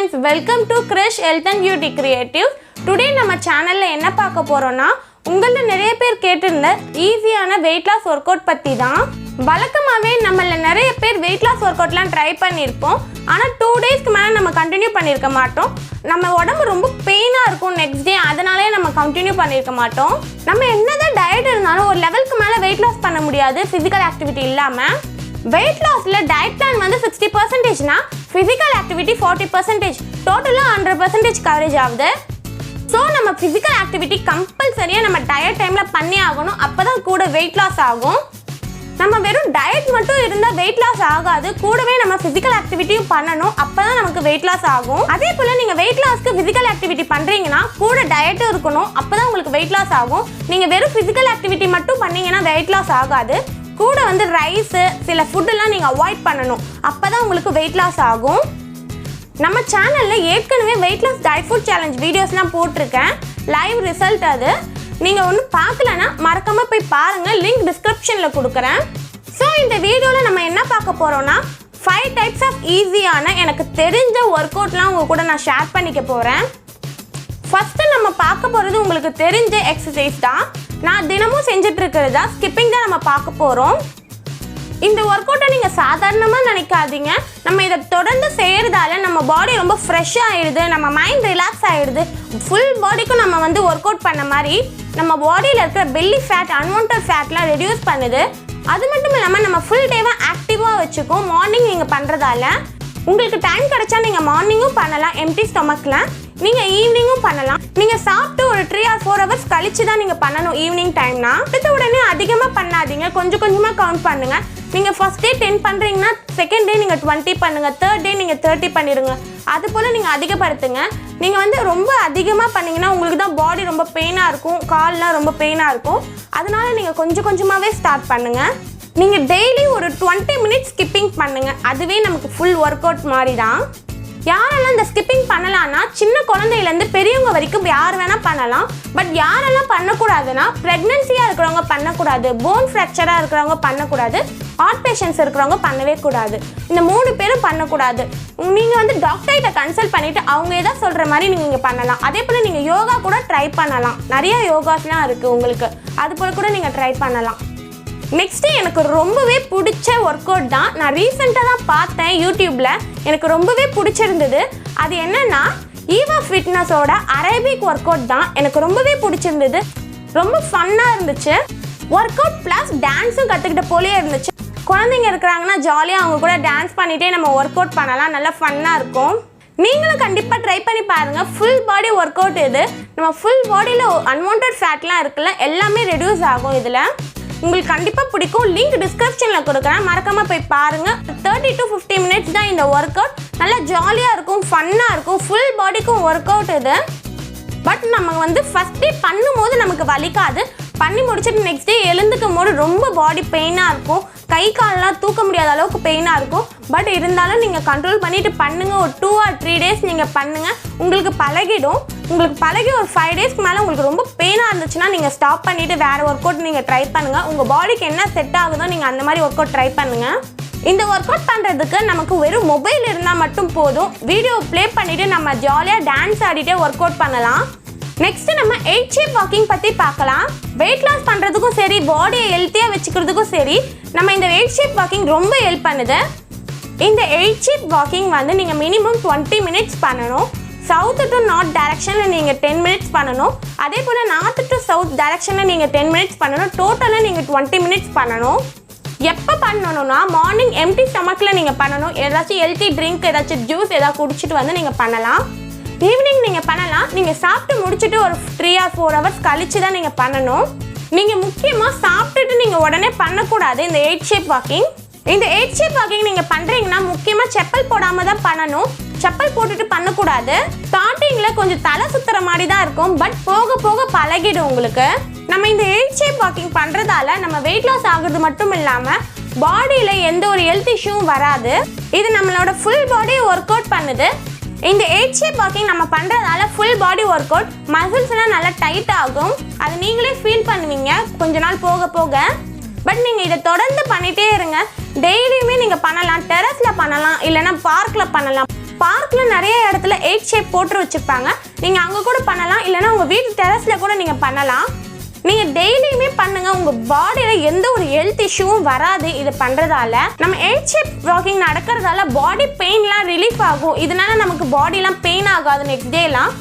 friends, welcome to Krish Health and Beauty Creative. Today நம்ம சேனல்ல என்ன பார்க்க போறோம்னா உங்கள நிறைய பேர் கேட்டிருந்த ஈஸியான weight loss workout பத்தி தான். வழக்கமாவே நம்மள நிறைய பேர் weight loss workoutலாம் ட்ரை பண்ணிருப்போம். ஆனா 2 டேஸ்க்கு மேல நம்ம கண்டினியூ பண்ணிருக்க மாட்டோம். நம்ம உடம்பு ரொம்ப பெயினா இருக்கும் நெக்ஸ்ட் டே, அதனாலயே நம்ம கண்டினியூ பண்ணிருக்க மாட்டோம். நம்ம என்னதான் டயட் இருந்தாலும் ஒரு லெவலுக்கு மேல weight loss பண்ண முடியாது physical activity இல்லாம. weight loss la diet plan வந்து 60% na physical activity 40%, total 100% coverage ஆகுது. So நம்ம physical activity compulsory நம்ம diet time ல பண்ணி ஆகணும், அப்பதான் கூட weight loss ஆகும். நம்ம வெறும் diet மட்டும் இருந்தா weight loss ஆகாது, கூடவே நம்ம physical activity பண்ணனும், அப்பதான் நமக்கு weight loss ஆகும். அதே போல நீங்க weight lossக்கு physical activity பண்றீங்கனா கூட diet இருக்கணும், அப்பதான் உங்களுக்கு weight loss ஆகும். நீங்க வெறும் physical activity மட்டும் பண்ணீங்கனா weight loss ஆகாது. கூட வந்து ரைஸ் சில ஃபுட் எல்லாம் நீங்க அவாய்ட் பண்ணனும், அப்பதான் உங்களுக்கு weight loss ஆகும். நம்ம சேனல்ல ஏற்கனவே weight loss diet food challenge வீடியோஸ்லாம் போட்டுருக்கேன், லைவ் ரிசல்ட் அது. நீங்க ஒன்னு பார்க்கலனா மறக்காம போய் பாருங்க, லிங்க் டிஸ்கிரிப்ஷன்ல கொடுக்கிறேன். சோ இந்த வீடியோல நம்ம என்ன பார்க்க போறோம்னா 5 டைப்ஸ் ஆஃப் ஈஸியான எனக்கு தெரிஞ்ச வொர்க் அவுட்லாம் உங்க கூட நான் ஷேர் பண்ணிக்க போறேன். ஃபர்ஸ்ட் நம்ம பார்க்க போறது உங்களுக்கு தெரிஞ்ச எக்சர்சைஸ் தான். நான் தினமும் செஞ்சிட்டு இருக்கிறதா ஸ்கிப்பிங் தான் நம்ம பார்க்க போறோம். இந்த வொர்க் அவுட்டை நீங்க சாதாரணமா நினைக்காதீங்க. நம்ம இதை தொடர்ந்து செய்யறதால நம்ம பாடி ரொம்ப ஃப்ரெஷ் ஆயிடுது, நம்ம மைண்ட் ரிலாக்ஸ் ஆயிடுது. ஃபுல் பாடிக்கும் நம்ம வந்து ஒர்க் அவுட் பண்ண மாதிரி நம்ம பாடியில் இருக்கிற பெல்லி ஃபேட், அன்வான்டட் ஃபேட்லாம் ரெடியூஸ் பண்ணுது. அது மட்டும் இல்லாமல் நம்ம ஃபுல் டேவா ஆக்டிவாக வச்சுக்கும். மார்னிங் நீங்கள் பண்ணுறதால உங்களுக்கு டைம் கிடைச்சா நீங்கள் மார்னிங்கும் பண்ணலாம் எம்டி ஸ்டொமக்கில், நீங்கள் ஈவினிங்கும் பண்ணலாம். நீங்கள் சாப்பிட்டு ஒரு 3 or 4 hours கழிச்சு தான் நீங்கள் பண்ணணும் ஈவினிங் டைம்னா. அடுத்த உடனே அதிகமாக பண்ணாதீங்க, கொஞ்சம் கொஞ்சமாக கவுண்ட் பண்ணுங்கள். நீங்கள் ஃபர்ஸ்ட் டே 10 பண்ணுறீங்கன்னா செகண்ட் டே நீங்கள் 20 பண்ணுங்கள், தேர்ட் டே நீங்கள் 30 பண்ணிடுங்க. அது போல் நீங்கள் அதிகப்படுத்துங்க. நீங்கள் வந்து ரொம்ப அதிகமாக பண்ணிங்கன்னா உங்களுக்கு தான் பாடி ரொம்ப பெயினாக இருக்கும், கால்லாம் ரொம்ப பெயினாக இருக்கும். அதனால நீங்கள் கொஞ்சம் கொஞ்சமாகவே ஸ்டார்ட் பண்ணுங்கள். நீங்கள் டெய்லி ஒரு 20 minutes ஸ்கிப்பிங் பண்ணுங்கள், அதுவே நமக்கு ஃபுல் ஒர்க் அவுட் மாதிரி தான். யாரெல்லாம் இந்த ஸ்கிப்பிங் பண்ணலான்னா சின்ன குழந்தையிலேருந்து பெரியவங்க வரைக்கும் யார் வேணால் பண்ணலாம். பட் யாரெல்லாம் பண்ணக்கூடாதுன்னா ப்ரெக்னென்சியாக இருக்கிறவங்க பண்ணக்கூடாது, போன் ஃப்ராக்சராக இருக்கிறவங்க பண்ணக்கூடாது, ஹார்ட் பேஷண்ட்ஸ் இருக்கிறவங்க பண்ணவே கூடாது. இந்த 3 பேரும் பண்ணக்கூடாது. நீங்கள் வந்து டாக்டர்கிட்ட கன்சல்ட் பண்ணிவிட்டு அவங்க எதாவது சொல்கிற மாதிரி நீங்கள் பண்ணலாம். அதே போல் நீங்கள் யோகா கூட ட்ரை பண்ணலாம், நிறைய யோகாஸ்லாம் இருக்குது உங்களுக்கு, அது போல் கூட நீங்கள் ட்ரை பண்ணலாம். நெக்ஸ்ட்டு எனக்கு ரொம்பவே பிடிச்ச ஒர்க் அவுட் தான். நான் ரீசெண்டாக தான் பார்த்தேன் யூடியூப்பில், எனக்கு ரொம்பவே பிடிச்சிருந்தது. அது என்னென்னா ஈவா ஃபிட்னஸோட அரேபிக் ஒர்க் அவுட் தான். எனக்கு ரொம்பவே பிடிச்சிருந்தது, ரொம்ப ஃபன்னாக இருந்துச்சு. ஒர்க் அவுட் ப்ளஸ் டான்ஸும் கற்றுக்கிட்ட போலே இருந்துச்சு. குழந்தைங்க இருக்கிறாங்கன்னா ஜாலியாக அவங்க கூட டான்ஸ் பண்ணிகிட்டே நம்ம ஒர்க் அவுட் பண்ணலாம், நல்லா ஃபன்னாக இருக்கும். நீங்களும் கண்டிப்பாக ட்ரை பண்ணி பாருங்கள். ஃபுல் பாடி ஒர்க் அவுட் இது. நம்ம ஃபுல் பாடியில் அன்வான்டட் ஃபேட்லாம் இருக்குல்ல, எல்லாமே ரெடியூஸ் ஆகும் இதில். உங்களுக்கு கண்டிப்பாக பிடிக்கும், லிங்க் டிஸ்கிரிப்ஷனில் கொடுக்குறேன், மறக்காமல் போய் பாருங்கள். 30 to 50 minutes தான் இந்த ஒர்க் அவுட். நல்லா ஜாலியாக இருக்கும், ஃபன்னாக இருக்கும், ஃபுல் பாடிக்கும் ஒர்க் அவுட் இது. பட் நம்ம வந்து ஃபஸ்ட் டே பண்ணும்போது நமக்கு வலிக்காது, பண்ணி முடிச்சுட்டு நெக்ஸ்ட் டே எழுந்துக்கும் போது ரொம்ப பாடி பெயினாக இருக்கும், கை காலெலாம் தூக்க முடியாத அளவுக்கு பெயினாக இருக்கும். பட் இருந்தாலும் நீங்கள் கண்ட்ரோல் பண்ணிவிட்டு பண்ணுங்கள். ஒரு 2 or 3 days நீங்கள் பண்ணுங்கள், உங்களுக்கு பழகிடும். உங்களுக்கு பழகி ஒரு 5 daysக்கு மேலே உங்களுக்கு ரொம்ப பெயினாக இருந்துச்சுன்னா நீங்கள் ஸ்டாப் பண்ணிவிட்டு வேறு ஒர்க் அவுட் நீங்கள் ட்ரை பண்ணுங்கள். உங்கள் பாடிக்கு என்ன செட் ஆகுதோ நீங்கள் அந்த மாதிரி ஒர்க் அவுட் ட்ரை பண்ணுங்கள். இந்த ஒர்க் அவுட் பண்ணுறதுக்கு நமக்கு வெறும் மொபைல் இருந்தால் மட்டும் போதும். வீடியோ ப்ளே பண்ணிவிட்டு நம்ம ஜாலியாக டான்ஸ் ஆடிட்டே ஒர்க் அவுட் பண்ணலாம். நெக்ஸ்ட் நம்ம 8 shape வாக்கிங் பற்றி பார்க்கலாம். வெயிட் லாஸ் பண்ணுறதுக்கும் சரி, பாடியை ஹெல்த்தியாக வச்சுக்கிறதுக்கும் சரி, நம்ம இந்த 8 shape வாக்கிங் ரொம்ப ஹெல்ப் பண்ணுது. இந்த 8 shape வாக்கிங் வந்து நீங்கள் மினிமம் 20 minutes பண்ணணும். சவுத் டு நார்த் டைரக்ஷனில் நீங்கள் 10 minutes பண்ணணும். அதே போல் நார்த் டு சவுத் டைரக்ஷனில் நீங்கள் 10 minutes பண்ணணும். டோட்டலாக நீங்கள் 20 minutes பண்ணணும். எப்போ பண்ணணும்னா மார்னிங் எம்டி ஸ்டொமக்கில் நீங்கள் பண்ணணும். ஏதாச்சும் ஹெல்த்தி ட்ரிங்க், ஏதாச்சும் ஜூஸ் ஏதாவது குடிச்சிட்டு வந்து நீங்கள் பண்ணலாம். ஈவினிங் நீங்கள் பண்ணலாம். நீங்கள் சாப்பிட்டு முடிச்சுட்டு ஒரு 3 or 4 hours கழிச்சு தான் நீங்கள் பண்ணணும். நீங்கள் முக்கியமாக சாப்பிட்டுட்டு நீங்கள் உடனே பண்ணக்கூடாது இந்த 8 shape வாக்கிங். இந்த 8 shape வாக்கிங் நீங்கள் பண்ணுறீங்கன்னா முக்கியமாக செப்பல் போடாமல் தான் பண்ணணும். செப்பல் போட்டுட்டு பண்ணக்கூடாது. ஸ்டார்டிங்கில் கொஞ்சம் தலை சுற்றுற மாதிரி தான் இருக்கும், பட் போக போக பழகிடும் உங்களுக்கு. நம்ம இந்த 8 shape வாக்கிங் பண்ணுறதால நம்ம வெயிட் லாஸ் ஆகுறது மட்டும் இல்லாமல் பாடியில் எந்த ஒரு ஹெல்த் இஷ்யூவும் வராது. இது நம்மளோட ஃபுல் பாடி ஒர்க் அவுட் பண்ணுது. இந்த 8 shape வாக்கிங் நம்ம பண்ணுறதால ஃபுல் பாடி ஒர்க் அவுட், மசில்ஸ்லாம் நல்லா டைட் ஆகும். அது நீங்களே ஃபீல் பண்ணுவீங்க கொஞ்ச நாள் போக போக. பட் நீங்கள் இதை தொடர்ந்து பண்ணிகிட்டே இருங்க. டெய்லியுமே நீங்கள் பண்ணலாம், டெரஸில் பண்ணலாம், இல்லைனா பார்க்கில் பண்ணலாம். பார்க்ல நிறைய இடத்துல 8 ஷேப் போட்டு வச்சிருப்பாங்க. நீங்க அங்க கூட பண்ணலாம், இல்லனா உங்க வீட்டு டெரஸ்ல கூட நீங்க பண்ணலாம். நீங்க டெய்லியுமே பண்ணுங்க, உங்க பாடியில எந்த ஒரு ஹெல்த் இஷ்யூவும் வராது. இது பண்றதால நம்ம 8 ஷேப் வாக்கிங் நடக்கிறதால பாடி பெயின்லாம் ரிலீஃப் ஆகும். இதனால நமக்கு பாடிலாம் பெயின் ஆகாது நெக்ஸ்ட் டேலாம்.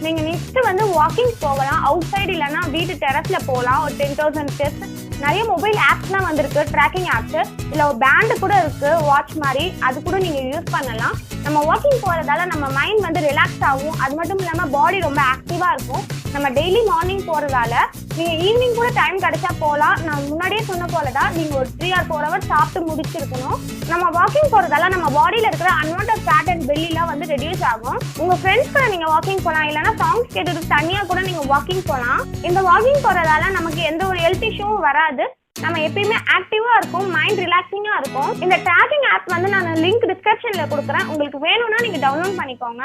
நீங்க நெக்ஸ்ட் வந்து வாக்கிங் போகலாம், அவுட் சைடு இல்லைன்னா வீட்டு டெரஸ்ல போகலாம். ஒரு 10,000 ஸ்டெப்ஸ். நிறைய மொபைல் ஆப்ஸ்லாம் வந்திருக்கு, ட்ராக்கிங் ஆப்ஸ். இல்லை ஒரு பேண்டு கூட இருக்கு, வாட்ச் மாதிரி, அது கூட நீங்க யூஸ் பண்ணலாம். நம்ம வாக்கிங் போறதால நம்ம மைண்ட் வந்து ரிலாக்ஸ் ஆகும். அது மட்டும் இல்லாமல் பாடி ரொம்ப ஆக்டிவா இருக்கும். நம்ம டெய்லி மார்னிங் போறதால நீங்க ஈவினிங் கூட டைம் கிடைச்சா போகலாம். நான் முன்னாடியே சொன்ன போலதான் நீங்க ஒரு 3 or 4 hours சாப்பிட்டு முடிச்சிருக்கணும். நம்ம வாக்கிங் போறதால நம்ம பாடியில இருக்கிற அன்வான்டட் ஃபேட் அண்ட் பெல்லிலாம் வந்து ரெடியூஸ் ஆகும். உங்க ஃப்ரெண்ட்ஸ் கூட நீங்க வாக்கிங் போகலாம், இல்லைன்னா சாங்ஸ் கேட்டுட்டு தனியா கூட நீங்க வாக்கிங் போகலாம். இந்த வாக்கிங் போறதால நமக்கு எந்த ஒரு ஹெல்த் இஷ்யூவும் வராது. நம்ம எப்பயுமே ஆக்டிவா இருக்கும், மைண்ட் ரிலாக்ஸிங்கா இருக்கும். இந்த ட்ராக்கிங் ஆப் வந்து நான் லிங்க் டிஸ்கிரிப்ஷன்ல கொடுக்குறேன், உங்களுக்கு வேணும்னா நீங்க டவுன்லோட் பண்ணிக்கோங்க.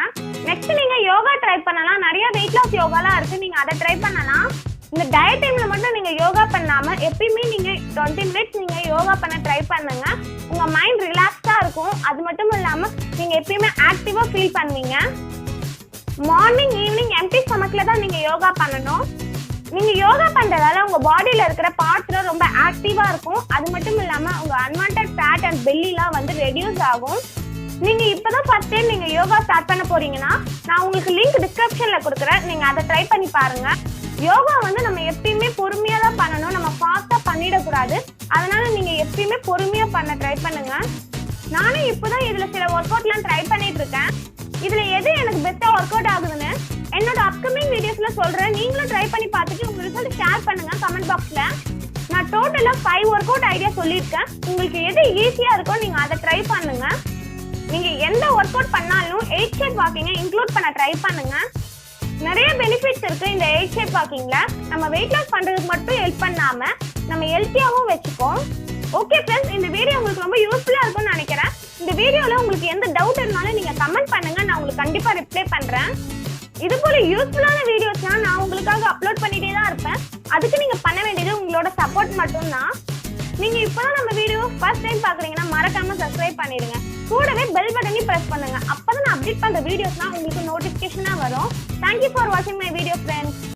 நெக்ஸ்ட் நீங்க யோகா ட்ரை பண்ணலாம். நிறைய வெயிட் லாஸ் யோகாலாம் இருக்கு, நீங்க அதை ட்ரை பண்ணலாம். இந்த டயட் டைம்ல மட்டும் நீங்க யோகா பண்ணாம எப்பயுமே நீங்க 20 minutes நீங்க யோகா பண்ண ட்ரை பண்ணுங்க. உங்க மைண்ட் ரிலாக்ஸா இருக்கும். அது மட்டும் இல்லாம நீங்க எப்பயுமே ஆக்டிவா ஃபீல் பண்ணுவீங்க. மார்னிங் ஈவினிங் எம்டி ஸ்டமக்ல தான் நீங்க யோகா பண்ணணும். நீங்க யோகா பண்றதால உங்க பாடியில இருக்கிற பார்ட்ஸ்ல ரொம்ப ஆக்டிவா இருக்கும். அது மட்டும் இல்லாம உங்க அன்வான்டட் ஃபேட் அண்ட் பெல்லிலாம் வந்து ரெடியூஸ் ஆகும். நீங்க இப்பதான் ஃபர்ஸ்ட் டைம் நீங்க யோகா ஸ்டார்ட் பண்ண போறீங்கன்னா நான் உங்களுக்கு லிங்க் டிஸ்கிரிப்ஷன்ல கொடுக்குறேன், நீங்க அதை ட்ரை பண்ணி பாருங்க. யோகா வந்து நம்ம எப்பயுமே பொறுமையா தான் பண்ணணும், நம்ம ஃபாஸ்டா பண்ணிடக்கூடாது. அதனால நீங்க எப்பயுமே பொறுமையா பண்ண ட்ரை பண்ணுங்க. நானும் இப்பதான் இதுல சில ஒர்க் அவுட்லாம் ட்ரை பண்ணிட்டு இருக்கேன். இதுல எது எனக்கு பெஸ்டா ஒர்க் அவுட் ஆகுதுன்னு என்னோட அப்கமிங் வீடியோஸ்ல சொல்றேன். நீங்களும் ட்ரை பண்ணி பார்த்துட்டு உங்க ரிசல்ட் ஷேர் பண்ணுங்க கமெண்ட் பாக்ஸ்ல. நான் டோட்டலா 5 ஒர்க் அவுட் ஐடியா சொல்லியிருக்கேன். உங்களுக்கு எது ஈஸியா இருக்கோ நீங்க அதை ட்ரை பண்ணுங்க. நீங்க எந்த ஒர்க் அவுட் பண்ணாலும் 8 ஷேப் வாக்கிங்கை இன்க்ளூட் பண்ண ட்ரை பண்ணுங்க. நிறைய பெனிஃபிட்ஸ் இருக்கு இந்த 8 ஷேப் வாக்கிங்ல. நம்ம வெயிட் லாஸ் பண்றதுக்கு மட்டும் ஹெல்ப் பண்ணாம நம்ம ஹெல்த்தியாவும் வச்சுப்போம். ஓகே ஃப்ரெண்ட்ஸ், இந்த வீடியோ உங்களுக்கு ரொம்ப யூஸ்ஃபுல்லா இருக்கும்னு நினைக்கிறேன். இந்த வீடியோல உங்களுக்கு எந்த டவுட் இருந்தாலும் நீங்க கமெண்ட் பண்ணுங்க, நான் உங்களுக்கு கண்டிப்பா ரிப்ளை பண்றேன். இது போல யூஸ்ஃபுல்லான வீடியோஸ்லாம் நான் உங்களுக்காக அப்லோட் பண்ணிட்டே தான் இருப்பேன். அதுக்கு நீங்க பண்ண வேண்டியது உங்களோட சப்போர்ட் மட்டும்தான். நீங்க இப்பதான் நம்ம வீடியோ ஃபர்ஸ்ட் டைம் பாக்குறீங்கன்னா மறக்காம சப்ஸ்கிரைப் பண்ணிடுங்க. கூடவே பெல் பட்டனையும் பிரஸ் பண்ணுங்க. அப்பதான் நான் அப்டேட் பண்ற வீடியோஸ்லாம் உங்களுக்கு நோட்டிபிகேஷனா வரும். Thank you for watching my video, friends.